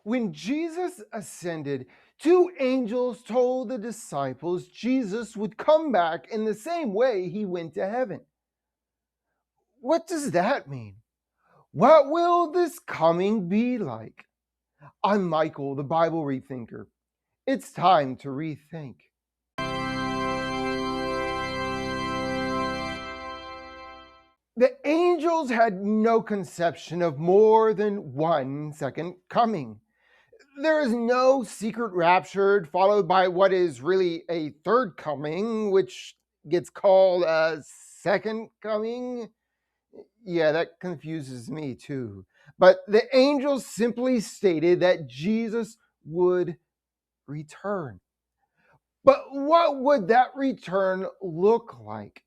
When Jesus ascended, two angels told the disciples Jesus would come back in the same way he went to heaven. What does that mean? What will this coming be like? I'm Michael, the Bible ReThinker. It's time to rethink. The angels had no conception of more than one second coming. There is no secret rapture followed by what is really a third coming, which gets called a second coming. Yeah, that confuses me too. But the angels simply stated that Jesus would return. But what would that return look like?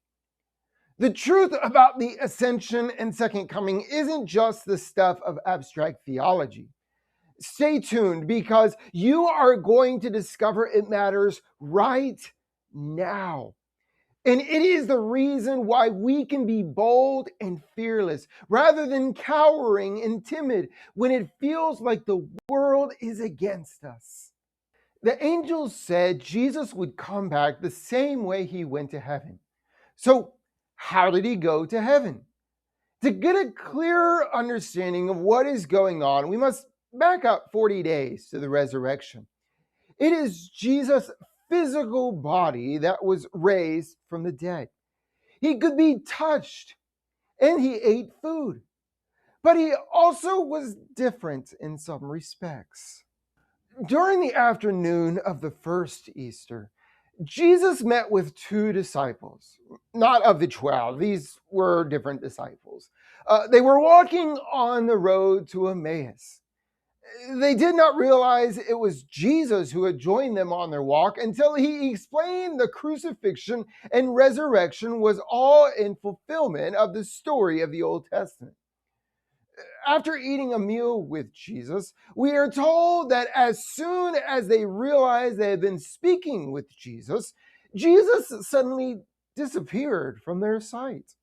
The truth about the ascension and second coming isn't just the stuff of abstract theology. Stay tuned because you are going to discover it matters right now. And it is the reason why we can be bold and fearless rather than cowering and timid when it feels like the world is against us. The angels said Jesus would come back the same way he went to heaven. So, how did he go to heaven? To get a clearer understanding of what is going on, we must back up 40 days to the resurrection. It is Jesus' physical body that was raised from the dead. He could be touched and he ate food, but he also was different in some respects. During the afternoon of the first Easter, Jesus met with two disciples, not of the 12. These were different disciples. They were walking on the road to Emmaus. They did not realize it was Jesus who had joined them on their walk until he explained the crucifixion and resurrection was all in fulfillment of the story of the Old Testament. After eating a meal with Jesus, we are told that as soon as they realized they had been speaking with Jesus, Jesus suddenly disappeared from their sight.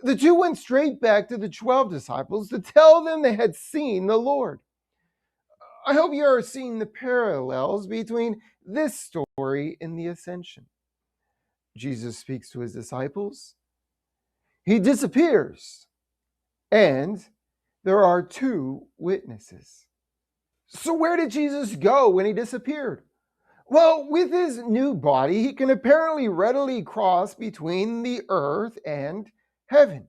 The two went straight back to the 12 disciples to tell them they had seen the Lord. I hope you are seeing the parallels between this story and the Ascension. Jesus speaks to his disciples, he disappears, and there are two witnesses. So where did Jesus go when he disappeared? Well, with his new body, he can apparently readily cross between the earth and heaven.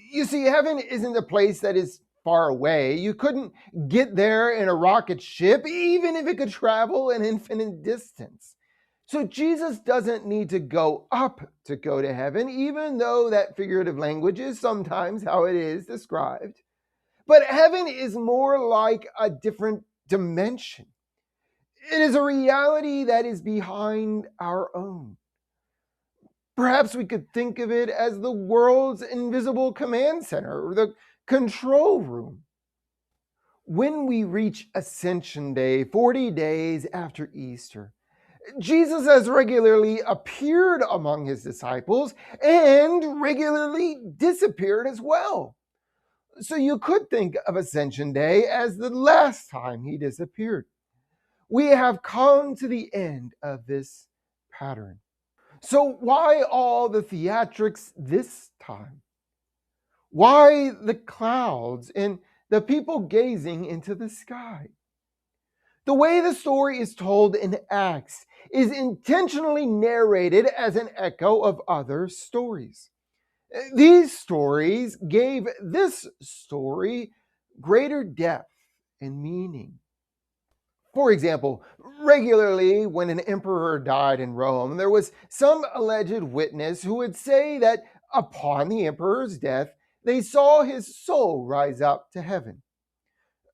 You see, heaven isn't a place that is far away. You couldn't get there in a rocket ship, even if it could travel an infinite distance. So Jesus doesn't need to go up to go to heaven, even though that figurative language is sometimes how it is described. But heaven is more like a different dimension. It is a reality that is behind our own. Perhaps we could think of it as the world's invisible command center or the control room. When we reach Ascension Day, 40 days after Easter, Jesus has regularly appeared among his disciples and regularly disappeared as well. So you could think of Ascension Day as the last time he disappeared. We have come to the end of this pattern. So why all the theatrics this time? Why the clouds and the people gazing into the sky? The way the story is told in Acts is intentionally narrated as an echo of other stories. These stories gave this story greater depth and meaning. For example, regularly when an emperor died in Rome, there was some alleged witness who would say that upon the emperor's death, they saw his soul rise up to heaven.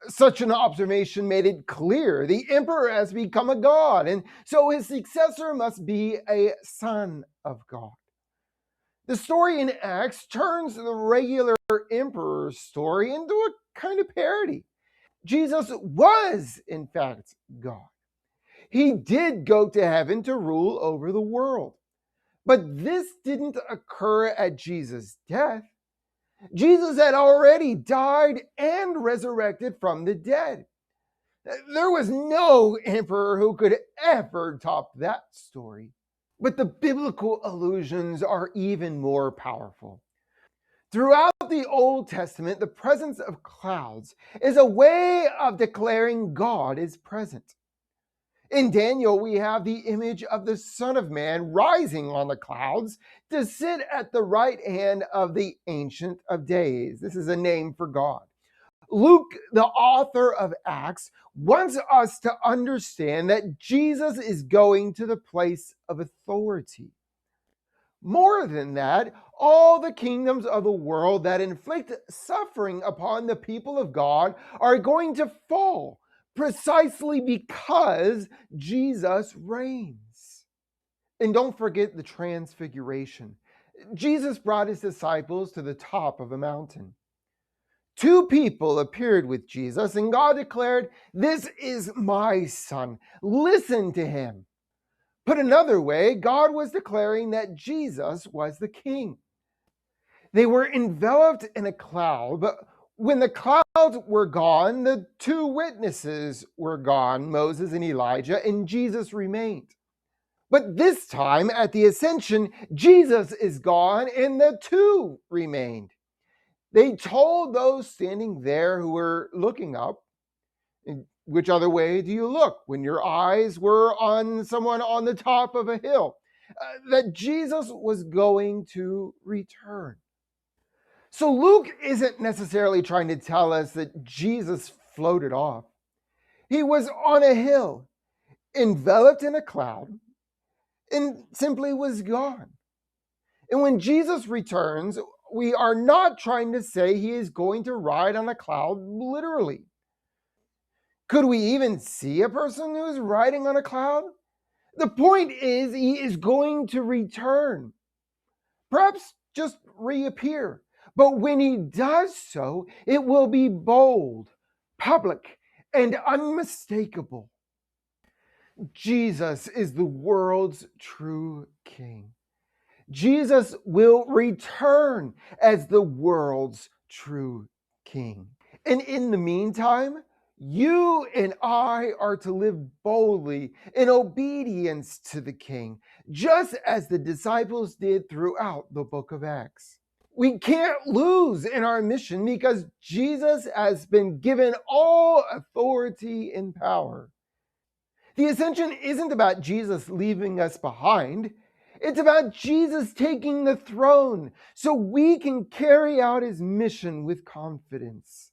Such an observation made it clear the emperor has become a god, and so his successor must be a son of God. The story in Acts turns the regular emperor's story into a kind of parody. Jesus was, in fact, God. He did go to heaven to rule over the world. But this didn't occur at Jesus' death. Jesus had already died and resurrected from the dead. There was no emperor who could ever top that story. But the biblical allusions are even more powerful. Throughout the Old Testament, the presence of clouds is a way of declaring God is present. In Daniel, we have the image of the Son of Man rising on the clouds to sit at the right hand of the Ancient of Days. This is a name for God. Luke, the author of Acts, wants us to understand that Jesus is going to the place of authority. More than that, all the kingdoms of the world that inflict suffering upon the people of God are going to fall precisely because Jesus reigns. And don't forget the Transfiguration. Jesus brought his disciples to the top of a mountain. Two people appeared with Jesus, and God declared, "This is my son. Listen to him." Put another way, God was declaring that Jesus was the king. They were enveloped in a cloud, but when the clouds were gone, the two witnesses were gone, Moses and Elijah, and Jesus remained. But this time at the Ascension, Jesus is gone and the two remained. They told those standing there who were looking up, which other way do you look when your eyes were on someone on the top of a hill? That Jesus was going to return. So Luke isn't necessarily trying to tell us that Jesus floated off. He was on a hill, enveloped in a cloud, and simply was gone. And when Jesus returns, we are not trying to say he is going to ride on a cloud literally. Could we even see a person who is riding on a cloud? The point is, he is going to return. Perhaps just reappear. But when he does so, it will be bold, public, and unmistakable. Jesus is the world's true king. Jesus will return as the world's true king. And in the meantime, you and I are to live boldly in obedience to the King, just as the disciples did throughout the book of Acts. We can't lose in our mission because Jesus has been given all authority and power. The ascension isn't about Jesus leaving us behind. It's about Jesus taking the throne so we can carry out his mission with confidence.